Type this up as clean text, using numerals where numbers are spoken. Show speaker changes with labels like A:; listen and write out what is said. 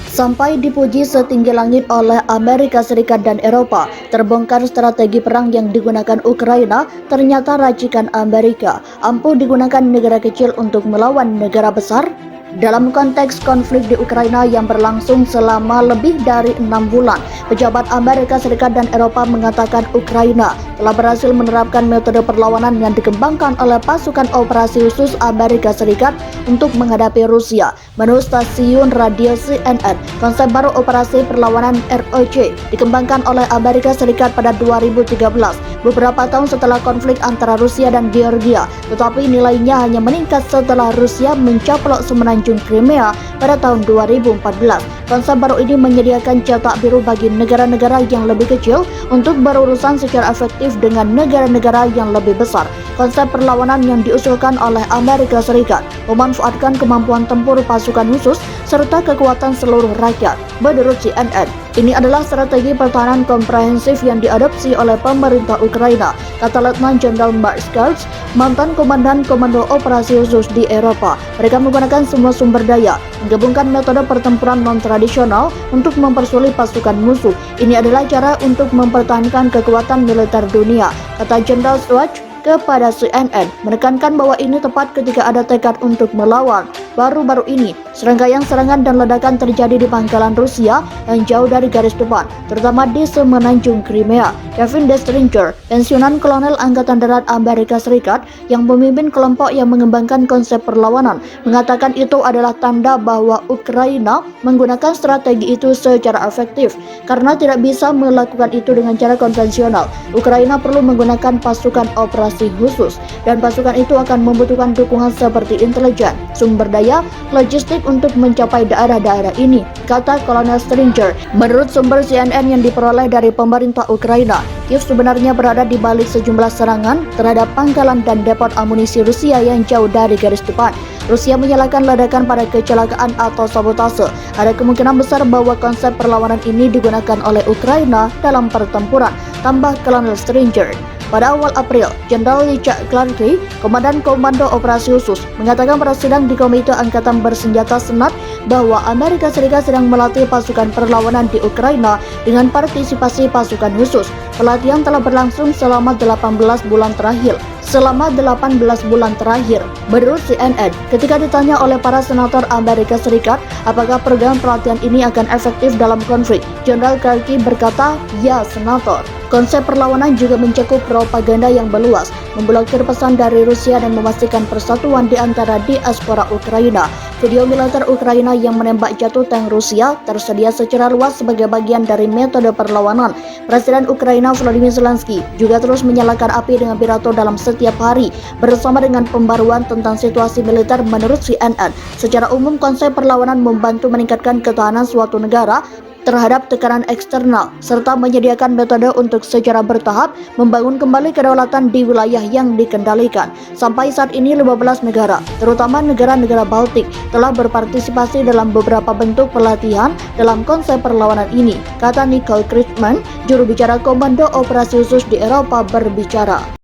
A: Sampai dipuji setinggi langit oleh Amerika Serikat dan Eropa, terbongkar strategi perang yang digunakan Ukraina ternyata racikan Amerika, ampuh digunakan negara kecil untuk melawan negara besar. Dalam konteks konflik di Ukraina yang berlangsung selama lebih dari 6 bulan, pejabat Amerika Serikat dan Eropa mengatakan Ukraina telah berhasil menerapkan metode perlawanan yang dikembangkan oleh pasukan operasi khusus Amerika Serikat untuk menghadapi Rusia. Menurut stasiun radio CNN, konsep baru operasi perlawanan ROC dikembangkan oleh Amerika Serikat pada 2013, beberapa tahun setelah konflik antara Rusia dan Georgia, tetapi nilainya hanya meningkat setelah Rusia mencaplok semenanjung Crimea pada tahun 2014. Konsep baru ini menyediakan cetak biru bagi negara-negara yang lebih kecil untuk berurusan secara efektif dengan negara-negara yang lebih besar. Konsep perlawanan yang diusulkan oleh Amerika Serikat memanfaatkan kemampuan tempur pasukan khusus serta kekuatan seluruh rakyat. Menurut CNN, ini adalah strategi pertahanan komprehensif yang diadopsi oleh pemerintah Ukraina, kata Letnan Jenderal Mark Skarts, mantan komandan Komando Operasi Khusus di Eropa. Mereka menggunakan semua sumber daya, menggabungkan metode pertempuran non-tradisional untuk mempersulit pasukan musuh. Ini adalah cara untuk mempertahankan kekuatan militer dunia, kata Jenderal Swartz kepada CNN, menekankan bahwa ini tepat ketika ada tekad untuk melawan. Baru-baru ini, serangkaian serangan dan ledakan terjadi di pangkalan Rusia yang jauh dari garis depan, terutama di semenanjung Crimea. Kevin Destringer, pensiunan kolonel Angkatan Darat Amerika Serikat yang memimpin kelompok yang mengembangkan konsep perlawanan, mengatakan itu adalah tanda bahwa Ukraina menggunakan strategi itu secara efektif, karena tidak bisa melakukan itu dengan cara konvensional. Ukraina perlu menggunakan pasukan operasi khusus, dan pasukan itu akan membutuhkan dukungan seperti intelijen, sumber daya, logistik untuk mencapai daerah-daerah ini, kata Kolonel Stringer. Menurut sumber CNN yang diperoleh dari pemerintah Ukraina, Kiev sebenarnya berada di balik sejumlah serangan terhadap pangkalan dan depot amunisi Rusia yang jauh dari garis depan. Rusia menyalahkan ledakan pada kecelakaan atau sabotase. Ada kemungkinan besar bahwa konsep perlawanan ini digunakan oleh Ukraina dalam pertempuran, tambah Kolonel Stringer. Pada awal April, Jenderal Richard Clarke, Komandan Komando Operasi Khusus, mengatakan pada sidang di Komite Angkatan Bersenjata Senat bahwa Amerika Serikat sedang melatih pasukan perlawanan di Ukraina dengan partisipasi pasukan khusus. Pelatihan telah berlangsung selama 18 bulan terakhir. Menurut CNN, ketika ditanya oleh para senator Amerika Serikat apakah program pelatihan ini akan efektif dalam konflik, Jenderal Clarke berkata, "Ya, senator." Konsep perlawanan juga mencakup propaganda yang meluas, memblokir pesan dari Rusia dan memastikan persatuan di antara diaspora Ukraina. Video militer Ukraina yang menembak jatuh tank Rusia tersedia secara luas sebagai bagian dari metode perlawanan. Presiden Ukraina Volodymyr Zelensky juga terus menyalakan api dengan pidato dalam setiap hari bersama dengan pembaruan tentang situasi militer. Menurut CNN, secara umum konsep perlawanan membantu meningkatkan ketahanan suatu negara terhadap tekanan eksternal, serta menyediakan metode untuk secara bertahap membangun kembali kedaulatan di wilayah yang dikendalikan. Sampai saat ini 15 negara, terutama negara-negara Baltik, telah berpartisipasi dalam beberapa bentuk pelatihan dalam konsep perlawanan ini, kata Nicole Kriegsman, juru bicara Komando Operasi Khusus di Eropa berbicara.